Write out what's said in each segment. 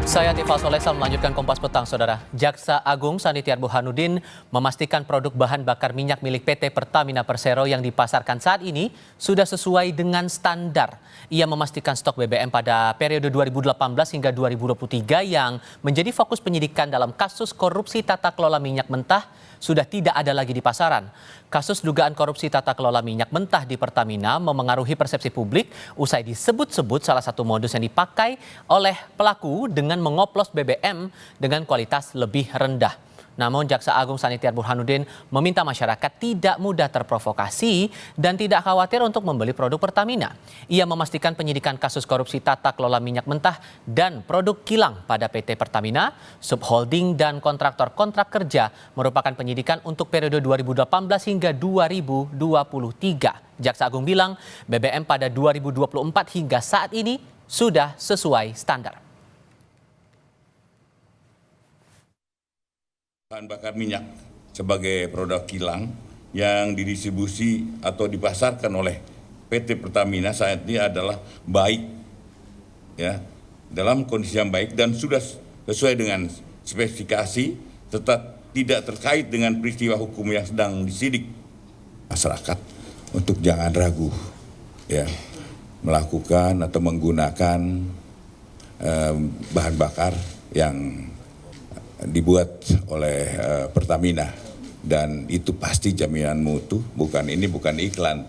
Saya Tifal Solesa melanjutkan Kompas Petang, Saudara. Jaksa Agung Sanitiar Burhanuddin memastikan produk bahan bakar minyak milik PT Pertamina Persero yang dipasarkan saat ini sudah sesuai dengan standar. Ia memastikan stok BBM pada periode 2018 hingga 2023 yang menjadi fokus penyidikan dalam kasus korupsi tata kelola minyak mentah sudah tidak ada lagi di pasaran. Kasus dugaan korupsi tata kelola minyak mentah di Pertamina memengaruhi persepsi publik usai disebut-sebut salah satu modus yang dipakai oleh pelaku dengan mengoplos BBM dengan kualitas lebih rendah. Namun Jaksa Agung Sanitiar Burhanuddin meminta masyarakat tidak mudah terprovokasi dan tidak khawatir untuk membeli produk Pertamina. Ia memastikan penyidikan kasus korupsi tata kelola minyak mentah dan produk kilang pada PT Pertamina, subholding dan kontraktor kontrak kerja merupakan penyidikan untuk periode 2018 hingga 2023. Jaksa Agung bilang BBM pada 2024 hingga saat ini sudah sesuai standar. Bahan bakar minyak sebagai produk kilang yang didistribusi atau dipasarkan oleh PT Pertamina saat ini adalah baik, ya, dalam kondisi yang baik dan sudah sesuai dengan spesifikasi, tetap tidak terkait dengan peristiwa hukum yang sedang disidik. Masyarakat untuk jangan ragu, ya, melakukan atau menggunakan bahan bakar yang dibuat oleh Pertamina, dan itu pasti jaminan mutu, bukan iklan.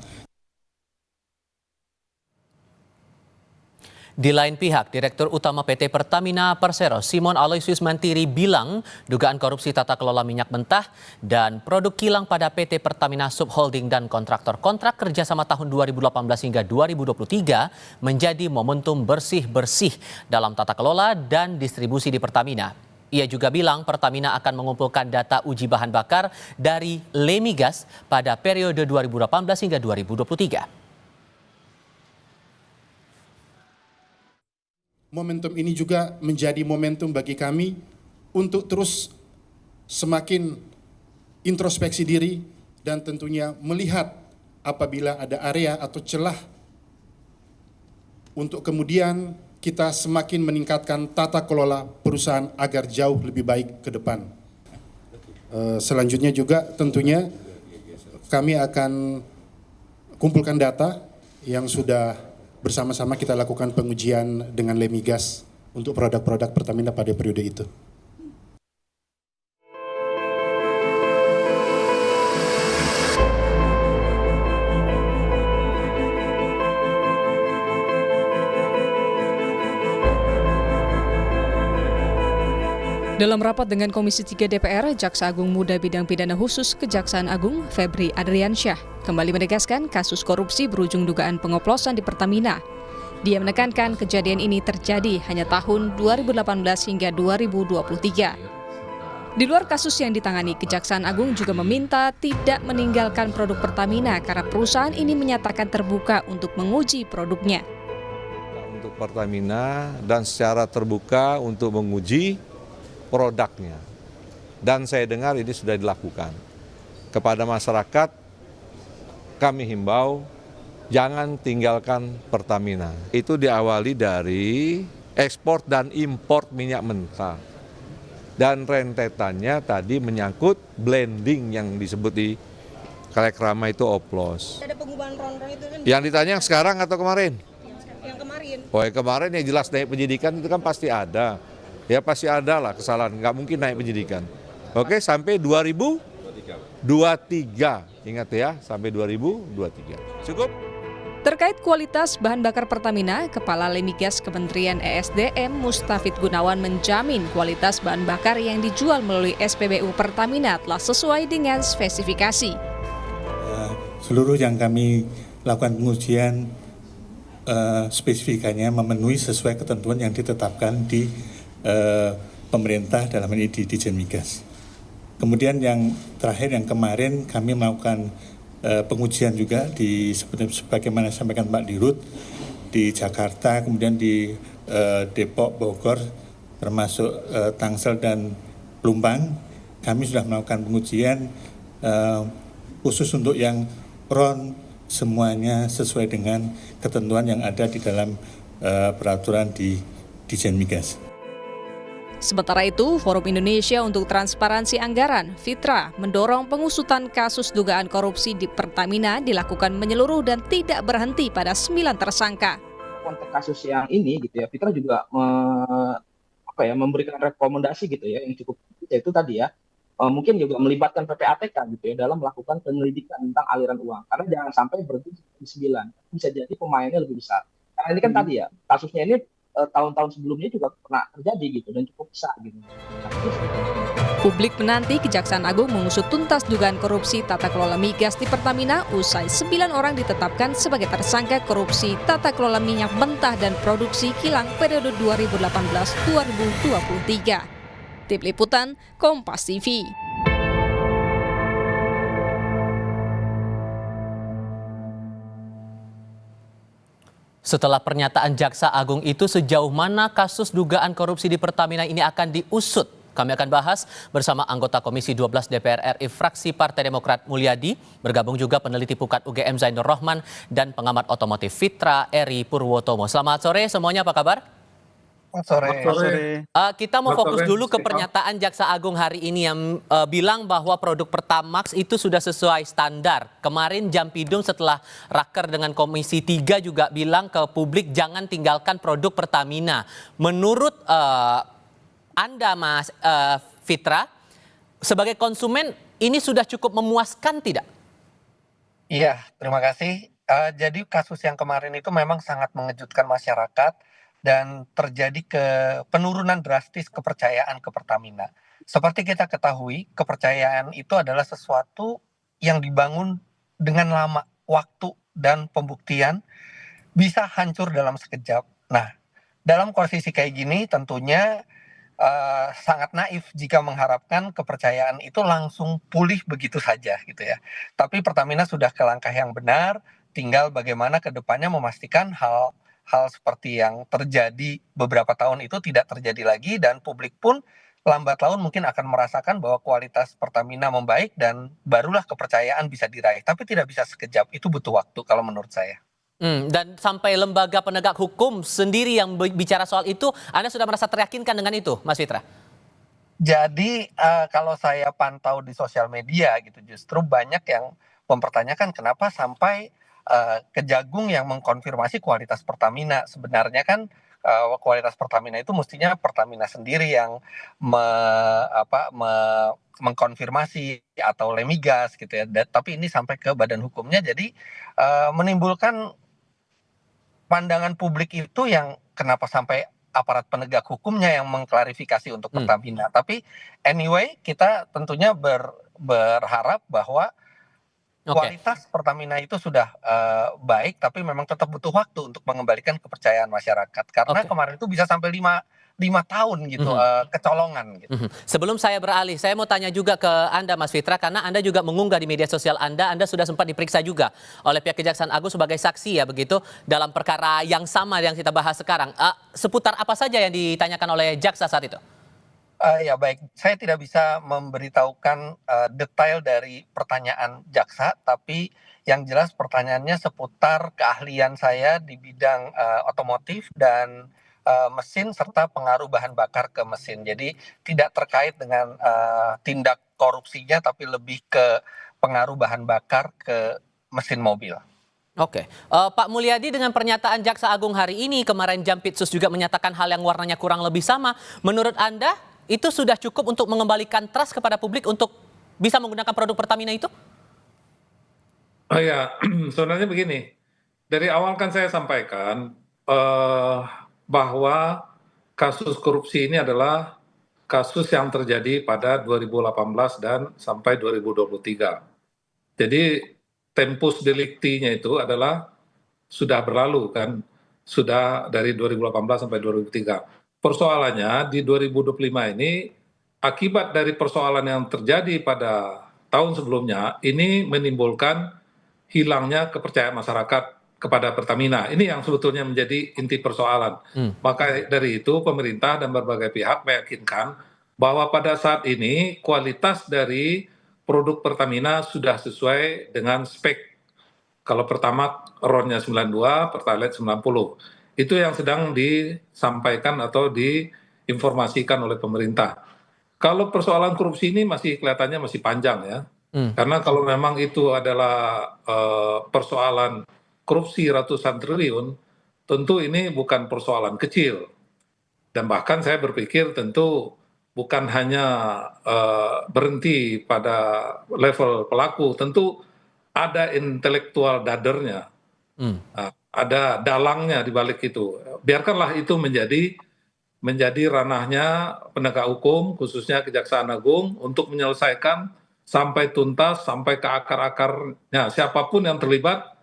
Di lain pihak, Direktur Utama PT Pertamina Persero, Simon Aloysius Mantiri bilang dugaan korupsi tata kelola minyak mentah dan produk kilang pada PT Pertamina Subholding dan kontraktor kontrak kerja sama tahun 2018 hingga 2023 menjadi momentum bersih-bersih dalam tata kelola dan distribusi di Pertamina. Ia juga bilang Pertamina akan mengumpulkan data uji bahan bakar dari Lemigas pada periode 2018 hingga 2023. Momentum ini juga menjadi momentum bagi kami untuk terus semakin introspeksi diri dan tentunya melihat apabila ada area atau celah untuk kemudian kita semakin meningkatkan tata kelola perusahaan agar jauh lebih baik ke depan. Selanjutnya juga tentunya kami akan kumpulkan data yang sudah bersama-sama kita lakukan pengujian dengan Lemigas untuk produk-produk Pertamina pada periode itu. Dalam rapat dengan Komisi 3 DPR, Jaksa Agung Muda Bidang Pidana Khusus Kejaksaan Agung, Febri Adriansyah, kembali menegaskan kasus korupsi berujung dugaan pengoplosan di Pertamina. Dia menekankan kejadian ini terjadi hanya tahun 2018 hingga 2023. Di luar kasus yang ditangani, Kejaksaan Agung juga meminta tidak meninggalkan produk Pertamina karena perusahaan ini menyatakan terbuka untuk menguji produknya. Untuk Pertamina dan secara terbuka untuk menguji produknya, dan saya dengar ini sudah dilakukan. Kepada masyarakat kami himbau jangan tinggalkan Pertamina. Itu diawali dari ekspor dan impor minyak mentah, dan rentetannya tadi menyangkut blending yang disebut di Kalekrama itu oplos. Ada pengubahan ron-ron itu kan? Yang ditanya yang sekarang atau kemarin? Yang kemarin. Oh, yang kemarin yang jelas naik penyidikan itu kan pasti ada. Ya pasti ada lah kesalahan, nggak mungkin naik penyidikan. Oke, sampai 2023. Ingat ya, sampai 2023. Cukup? Terkait kualitas bahan bakar Pertamina, Kepala Lemigas Kementerian ESDM Mustafid Gunawan menjamin kualitas bahan bakar yang dijual melalui SPBU Pertamina telah sesuai dengan spesifikasi. Seluruh yang kami lakukan pengujian spesifikasinya memenuhi sesuai ketentuan yang ditetapkan di pemerintah dalam ini di Ditjen Migas. Kemudian yang terakhir yang kemarin kami melakukan pengujian juga di sebagaimana sampaikan Pak Dirut di Jakarta, kemudian di Depok, Bogor, termasuk Tangsel dan Plumbang. Kami sudah melakukan pengujian khusus untuk yang RON, semuanya sesuai dengan ketentuan yang ada di dalam peraturan di Ditjen Migas. Sementara itu, Forum Indonesia untuk Transparansi Anggaran, FITRA, mendorong pengusutan kasus dugaan korupsi di Pertamina dilakukan menyeluruh dan tidak berhenti pada 9 tersangka. Konteks kasus yang ini gitu ya, Fitra juga memberikan rekomendasi gitu ya yang cukup, yaitu tadi ya mungkin juga melibatkan PPATK gitu ya dalam melakukan penyelidikan tentang aliran uang, karena jangan sampai berhenti di 9, bisa jadi pemainnya lebih besar. Karena ini kan tadi ya kasusnya ini tahun-tahun sebelumnya juga pernah terjadi gitu dan cukup besar gitu. Publik menanti Kejaksaan Agung mengusut tuntas dugaan korupsi tata kelola migas di Pertamina usai 9 orang ditetapkan sebagai tersangka korupsi tata kelola minyak mentah dan produksi kilang periode 2018-2023. Tim Liputan, Kompas TV. Setelah pernyataan Jaksa Agung itu, sejauh mana kasus dugaan korupsi di Pertamina ini akan diusut? Kami akan bahas bersama anggota Komisi 12 DPR RI fraksi Partai Demokrat Mulyadi, bergabung juga peneliti Pukat UGM Zainur Rohman dan pengamat otomotif Fitra Eri Purwotomo. Selamat sore semuanya, apa kabar? Sore. Kita mau fokus dulu ke pernyataan Jaksa Agung hari ini yang bilang bahwa produk Pertamax itu sudah sesuai standar. Kemarin Jampidum setelah raker dengan Komisi 3 juga bilang ke publik jangan tinggalkan produk Pertamina. Menurut Anda, Mas Fitra, sebagai konsumen ini sudah cukup memuaskan tidak? Iya, terima kasih. Jadi kasus yang kemarin itu memang sangat mengejutkan masyarakat dan terjadi penurunan drastis kepercayaan ke Pertamina. Seperti kita ketahui, kepercayaan itu adalah sesuatu yang dibangun dengan lama, waktu dan pembuktian bisa hancur dalam sekejap. Nah, dalam posisi kayak gini tentunya sangat naif jika mengharapkan kepercayaan itu langsung pulih begitu saja gitu ya. Tapi Pertamina sudah ke langkah yang benar, tinggal bagaimana ke depannya memastikan hal seperti yang terjadi beberapa tahun itu tidak terjadi lagi, dan publik pun lambat laun mungkin akan merasakan bahwa kualitas Pertamina membaik dan barulah kepercayaan bisa diraih. Tapi tidak bisa sekejap, itu butuh waktu kalau menurut saya. Dan sampai lembaga penegak hukum sendiri yang bicara soal itu, Anda sudah merasa teryakinkan dengan itu, Mas Fitra? Jadi kalau saya pantau di sosial media gitu, justru banyak yang mempertanyakan kenapa sampai Kejagung yang mengkonfirmasi kualitas Pertamina. Sebenarnya kan kualitas Pertamina itu mestinya Pertamina sendiri yang mengkonfirmasi atau Lemigas gitu ya. Tapi ini sampai ke badan hukumnya, jadi menimbulkan pandangan publik itu yang kenapa sampai aparat penegak hukumnya yang mengklarifikasi untuk Pertamina. Tapi anyway, kita tentunya berharap bahwa kualitas Pertamina itu sudah baik, tapi memang tetap butuh waktu untuk mengembalikan kepercayaan masyarakat. Karena kemarin itu bisa sampai 5 tahun gitu kecolongan gitu. Sebelum saya beralih, saya mau tanya juga ke Anda, Mas Fitra, karena Anda juga mengunggah di media sosial Anda sudah sempat diperiksa juga oleh pihak Kejaksaan Agung sebagai saksi ya begitu dalam perkara yang sama yang kita bahas sekarang. Seputar apa saja yang ditanyakan oleh jaksa saat itu? Ya baik, saya tidak bisa memberitahukan detail dari pertanyaan jaksa, tapi yang jelas pertanyaannya seputar keahlian saya di bidang otomotif dan mesin serta pengaruh bahan bakar ke mesin. Jadi tidak terkait dengan tindak korupsinya, tapi lebih ke pengaruh bahan bakar ke mesin mobil. Pak Mulyadi, dengan pernyataan Jaksa Agung hari ini, kemarin Jampitsus juga menyatakan hal yang warnanya kurang lebih sama. Menurut Anda, itu sudah cukup untuk mengembalikan trust kepada publik untuk bisa menggunakan produk Pertamina itu? Oh ya, sebenarnya begini. Dari awal kan saya sampaikan bahwa kasus korupsi ini adalah kasus yang terjadi pada 2018 dan sampai 2023. Jadi tempus delicti-nya itu adalah sudah berlalu kan, sudah dari 2018 sampai 2023. Persoalannya di 2025 ini, akibat dari persoalan yang terjadi pada tahun sebelumnya, ini menimbulkan hilangnya kepercayaan masyarakat kepada Pertamina. Ini yang sebetulnya menjadi inti persoalan. Maka dari itu pemerintah dan berbagai pihak meyakinkan bahwa pada saat ini kualitas dari produk Pertamina sudah sesuai dengan spek. Kalau Pertamax RON-nya 92, Pertalite 90. Itu yang sedang disampaikan atau diinformasikan oleh pemerintah. Kalau persoalan korupsi ini masih kelihatannya masih panjang ya. Karena kalau memang itu adalah persoalan korupsi ratusan triliun, tentu ini bukan persoalan kecil. Dan bahkan saya berpikir tentu bukan hanya berhenti pada level pelaku, tentu ada intelektual dadernya, ada dalangnya di balik itu. Biarkanlah itu menjadi ranahnya penegak hukum, khususnya Kejaksaan Agung, untuk menyelesaikan sampai tuntas, sampai ke akar-akarnya. Siapapun yang terlibat,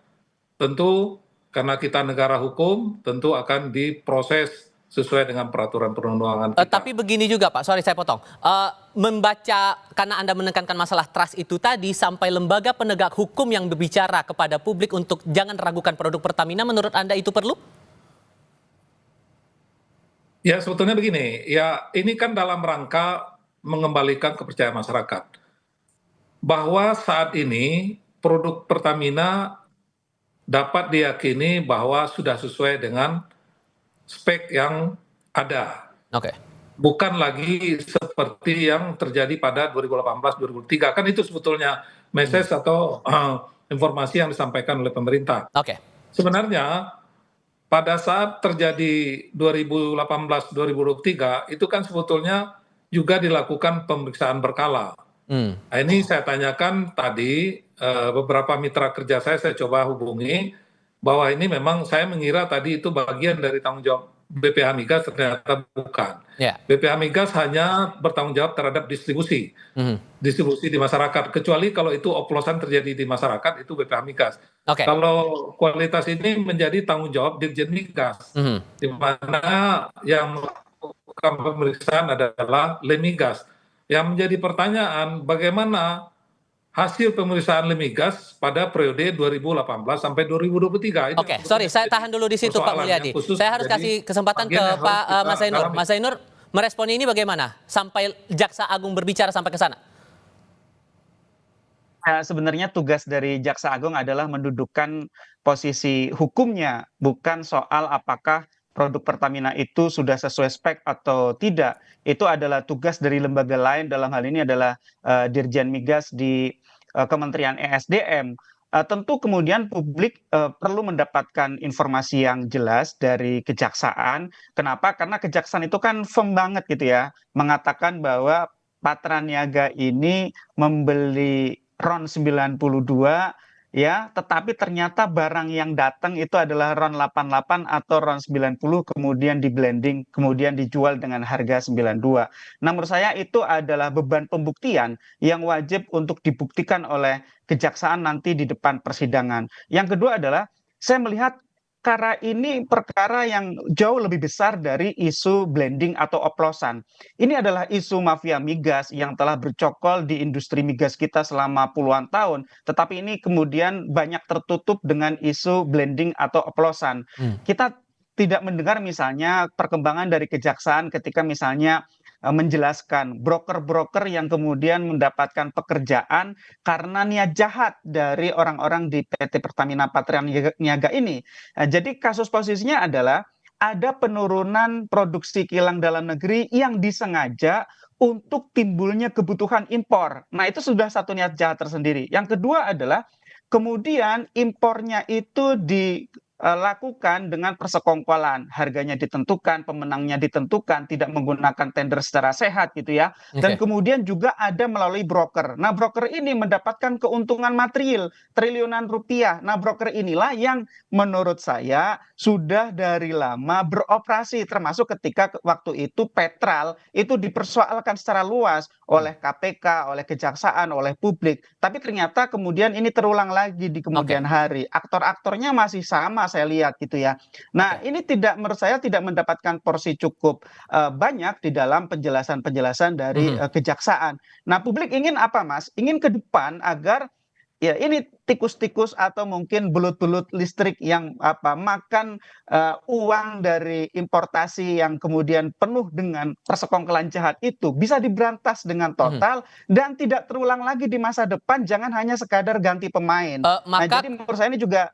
tentu karena kita negara hukum, tentu akan diproses sesuai dengan peraturan perundang-undangan kita. Tapi begini juga Pak, sorry saya potong. Membaca, karena Anda menekankan masalah trust itu tadi, sampai lembaga penegak hukum yang berbicara kepada publik untuk jangan ragukan produk Pertamina, menurut Anda itu perlu? Ya sebetulnya begini, ya ini kan dalam rangka mengembalikan kepercayaan masyarakat. Bahwa saat ini produk Pertamina dapat diyakini bahwa sudah sesuai dengan spek yang ada. Oke. Bukan lagi seperti yang terjadi pada 2018-2003. Kan itu sebetulnya message atau informasi yang disampaikan oleh pemerintah. Oke. Sebenarnya pada saat terjadi 2018-2023 itu kan sebetulnya juga dilakukan pemeriksaan berkala. Nah, ini saya tanyakan tadi, beberapa mitra kerja saya coba hubungi, bahwa ini memang saya mengira tadi itu bagian dari tanggung jawab BPH Migas, ternyata bukan. BPH Migas hanya bertanggung jawab terhadap distribusi di masyarakat, kecuali kalau itu oplosan terjadi di masyarakat, itu BPH Migas. Kalau kualitas ini menjadi tanggung jawab Dirjen Migas, di mana yang melakukan pemeriksaan adalah Lemigas. Yang menjadi pertanyaan, bagaimana hasil pemeriksaan Lemigas pada periode 2018 sampai 2023. Oke, sorry, saya tahan dulu di situ Pak Mulyadi. Saya harus kasih kesempatan ke Pak Mas Zainur. Mas Zainur, merespon ini bagaimana? Sampai Jaksa Agung berbicara sampai ke sana? Sebenarnya tugas dari Jaksa Agung adalah mendudukkan posisi hukumnya, bukan soal apakah produk Pertamina itu sudah sesuai spek atau tidak. Itu adalah tugas dari lembaga lain, dalam hal ini adalah Dirjen Migas di Kementerian ESDM. Tentu kemudian publik perlu mendapatkan informasi yang jelas dari kejaksaan. Kenapa? Karena kejaksaan itu kan firm banget gitu ya, mengatakan bahwa Patraniaga ini membeli RON 92 ya, tetapi ternyata barang yang datang itu adalah RON 88 atau RON 90, kemudian di blending, kemudian dijual dengan harga 92. Nah, menurut saya itu adalah beban pembuktian yang wajib untuk dibuktikan oleh kejaksaan nanti di depan persidangan. Yang kedua adalah saya melihat perkara ini perkara yang jauh lebih besar dari isu blending atau oplosan. Ini adalah isu mafia migas yang telah bercokol di industri migas kita selama puluhan tahun, tetapi ini kemudian banyak tertutup dengan isu blending atau oplosan. Kita tidak mendengar misalnya perkembangan dari kejaksaan ketika misalnya menjelaskan broker-broker yang kemudian mendapatkan pekerjaan karena niat jahat dari orang-orang di PT Pertamina Patraniaga ini. Jadi kasus posisinya adalah ada penurunan produksi kilang dalam negeri yang disengaja untuk timbulnya kebutuhan impor. Nah, itu sudah satu niat jahat tersendiri. Yang kedua adalah kemudian impornya itu dilakukan dengan persekongkolan, harganya ditentukan, pemenangnya ditentukan, tidak menggunakan tender secara sehat gitu ya. Dan kemudian juga ada melalui broker. Nah, broker ini mendapatkan keuntungan material triliunan rupiah. Nah, broker inilah yang menurut saya sudah dari lama beroperasi, termasuk ketika waktu itu Petral itu dipersoalkan secara luas oleh KPK, oleh kejaksaan, oleh publik. Tapi ternyata kemudian ini terulang lagi di kemudian hari. Aktor-aktornya masih sama saya lihat gitu ya. Nah, ini menurut saya tidak mendapatkan porsi cukup banyak di dalam penjelasan-penjelasan dari kejaksaan. Nah, publik ingin apa, Mas? Ingin ke depan agar ya ini tikus-tikus atau mungkin belut-belut listrik yang makan uang dari importasi yang kemudian penuh dengan persekongkolan jahat itu bisa diberantas dengan total dan tidak terulang lagi di masa depan. Jangan hanya sekadar ganti pemain. Nah, jadi menurut saya ini juga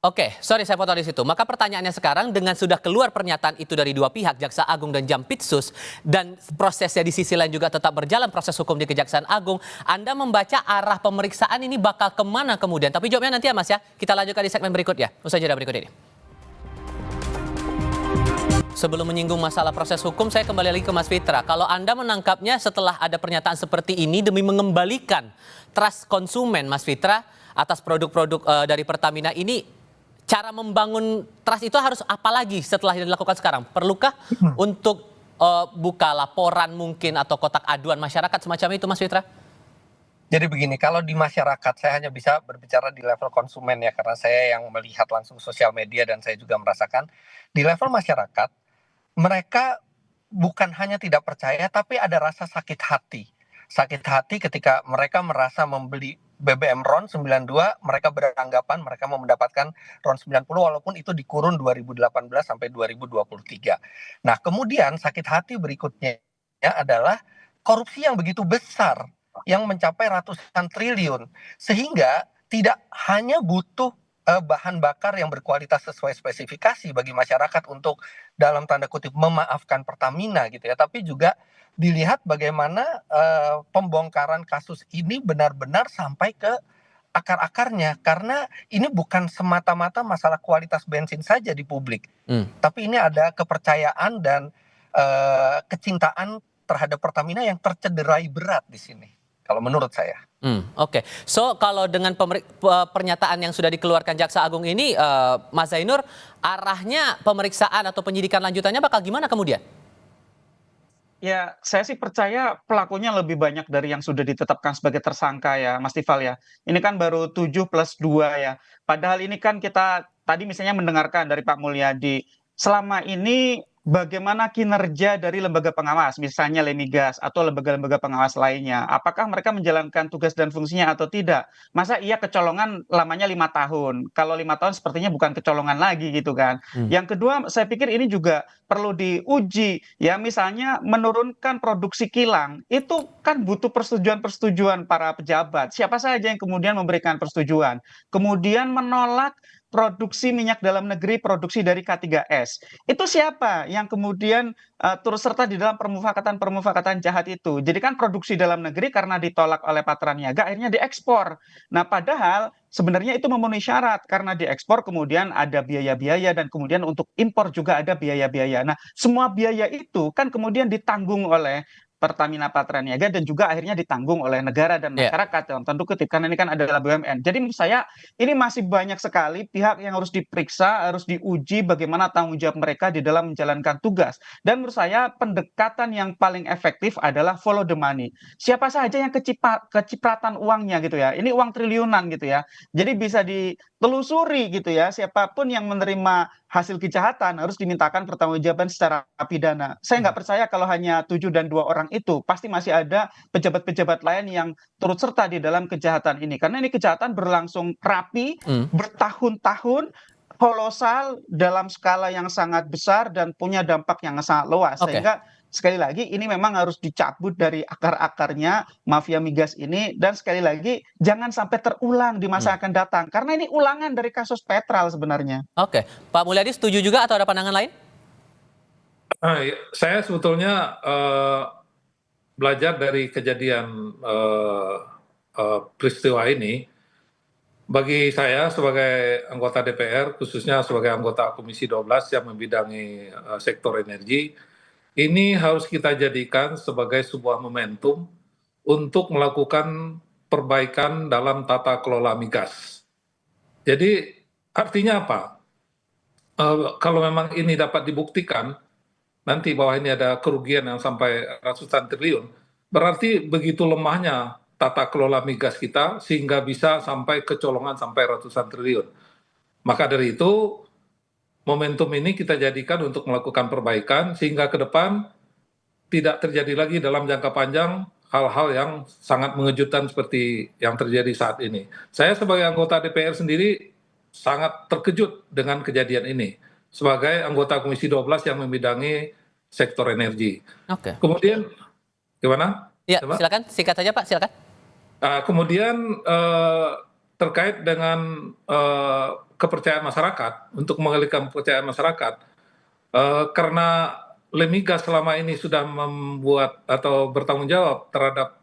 Oke, sorry saya potong di situ. Maka pertanyaannya sekarang dengan sudah keluar pernyataan itu dari dua pihak, Jaksa Agung dan Jampitsus, dan prosesnya di sisi lain juga tetap berjalan proses hukum di Kejaksaan Agung, Anda membaca arah pemeriksaan ini bakal kemana kemudian? Tapi jawabnya nanti ya Mas ya, kita lanjutkan di segmen berikutnya, usai jeda berikut ini. Sebelum menyinggung masalah proses hukum, saya kembali lagi ke Mas Fitra. Kalau Anda menangkapnya setelah ada pernyataan seperti ini demi mengembalikan trust konsumen, Mas Fitra, atas produk-produk dari Pertamina ini, cara membangun trust itu harus apa lagi setelah yang dilakukan sekarang? Perlukah untuk buka laporan mungkin atau kotak aduan masyarakat semacam itu, Mas Fitra? Jadi begini, kalau di masyarakat saya hanya bisa berbicara di level konsumen ya, karena saya yang melihat langsung sosial media dan saya juga merasakan di level masyarakat, mereka bukan hanya tidak percaya, tapi ada rasa sakit hati. Sakit hati ketika mereka merasa membeli BBM RON 92, mereka beranggapan mereka mau mendapatkan RON 90 walaupun itu di kurun 2018 sampai 2023. Nah, kemudian sakit hati berikutnya adalah korupsi yang begitu besar, yang mencapai ratusan triliun, sehingga tidak hanya butuh bahan bakar yang berkualitas sesuai spesifikasi bagi masyarakat untuk dalam tanda kutip memaafkan Pertamina gitu ya, tapi juga dilihat bagaimana pembongkaran kasus ini benar-benar sampai ke akar-akarnya, karena ini bukan semata-mata masalah kualitas bensin saja di publik, tapi ini ada kepercayaan dan kecintaan terhadap Pertamina yang tercederai berat di sini, kalau menurut saya. Oke. So kalau dengan pernyataan yang sudah dikeluarkan Jaksa Agung ini, Mas Zainur, arahnya pemeriksaan atau penyidikan lanjutannya bakal gimana kemudian? Ya, saya sih percaya pelakunya lebih banyak dari yang sudah ditetapkan sebagai tersangka ya, Mas Tifal ya. Ini kan baru 7 plus 2 ya. Padahal ini kan kita tadi misalnya mendengarkan dari Pak Mulyadi, selama ini bagaimana kinerja dari lembaga pengawas, misalnya Lemigas atau lembaga-lembaga pengawas lainnya. Apakah mereka menjalankan tugas dan fungsinya atau tidak? Masa iya kecolongan lamanya 5 tahun? Kalau 5 tahun sepertinya bukan kecolongan lagi gitu kan. Yang kedua, saya pikir ini juga perlu diuji. Ya misalnya menurunkan produksi kilang, itu kan butuh persetujuan-persetujuan para pejabat. Siapa saja yang kemudian memberikan persetujuan. Kemudian menolak produksi minyak dalam negeri, produksi dari K3S. Itu siapa yang kemudian turut serta di dalam permufakatan jahat itu? Jadi kan produksi dalam negeri karena ditolak oleh Patra Niaga akhirnya diekspor. Nah, padahal sebenarnya itu memenuhi syarat karena diekspor kemudian ada biaya-biaya dan kemudian untuk impor juga ada biaya-biaya. Nah, semua biaya itu kan kemudian ditanggung oleh Pertamina Patra Niaga dan juga akhirnya ditanggung oleh negara dan masyarakat dalam tanda kutip karena ini kan adalah BUMN. Jadi menurut saya ini masih banyak sekali pihak yang harus diperiksa, harus diuji bagaimana tanggung jawab mereka di dalam menjalankan tugas. Dan menurut saya pendekatan yang paling efektif adalah follow the money. Siapa saja yang kecipratan uangnya gitu ya. Ini uang triliunan gitu ya. Jadi bisa ditelusuri gitu ya. Siapapun yang menerima hasil kejahatan harus dimintakan pertanggungjawaban secara pidana. Saya nggak percaya kalau hanya 7 dan 2 orang itu, pasti masih ada pejabat-pejabat lain yang turut serta di dalam kejahatan ini. Karena ini kejahatan berlangsung rapi, bertahun-tahun, kolosal, dalam skala yang sangat besar dan punya dampak yang sangat luas. Sehingga sekali lagi ini memang harus dicabut dari akar-akarnya mafia migas ini dan sekali lagi jangan sampai terulang di masa akan datang karena ini ulangan dari kasus Petral sebenarnya. Oke, Pak Mulyadi setuju juga atau ada pandangan lain? Saya sebetulnya belajar dari kejadian peristiwa ini. Bagi saya sebagai anggota DPR, khususnya sebagai anggota Komisi 12 yang membidangi sektor energi, ini harus kita jadikan sebagai sebuah momentum untuk melakukan perbaikan dalam tata kelola migas. Jadi artinya apa? Kalau memang ini dapat dibuktikan, nanti bahwa ini ada kerugian yang sampai ratusan triliun, berarti begitu lemahnya tata kelola migas kita sehingga bisa sampai kecolongan sampai ratusan triliun. Maka dari itu, momentum ini kita jadikan untuk melakukan perbaikan sehingga ke depan tidak terjadi lagi dalam jangka panjang hal-hal yang sangat mengejutkan seperti yang terjadi saat ini. Saya sebagai anggota DPR sendiri sangat terkejut dengan kejadian ini sebagai anggota Komisi 12 yang membidangi sektor energi. Oke. Kemudian gimana? Ya, silakan singkat saja Pak, silakan. Kemudian terkait dengan kepercayaan masyarakat, untuk mengalihkan kepercayaan masyarakat, karena Lemigas selama ini sudah membuat atau bertanggung jawab terhadap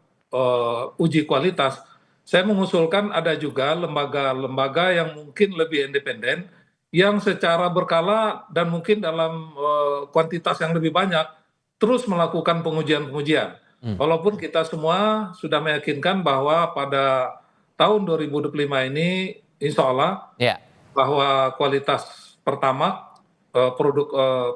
uji kualitas, saya mengusulkan ada juga lembaga-lembaga yang mungkin lebih independen, yang secara berkala dan mungkin dalam kuantitas yang lebih banyak, terus melakukan pengujian-pengujian. Walaupun kita semua sudah meyakinkan bahwa pada tahun 2025 ini, insya Allah, bahwa kualitas pertama produk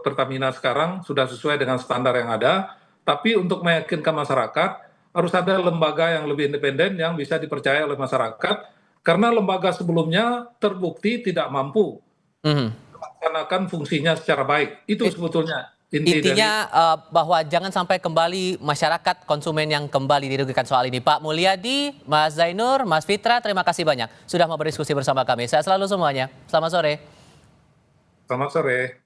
Pertamina sekarang sudah sesuai dengan standar yang ada, tapi untuk meyakinkan masyarakat harus ada lembaga yang lebih independen yang bisa dipercaya oleh masyarakat, karena lembaga sebelumnya terbukti tidak mampu melaksanakan fungsinya secara baik. Itu sebetulnya intinya bahwa jangan sampai kembali masyarakat konsumen yang kembali dirugikan soal ini. Pak Mulyadi, Mas Zainur, Mas Fitra, terima kasih banyak sudah mau berdiskusi bersama kami. Saya selalu semuanya. Selamat sore. Selamat sore.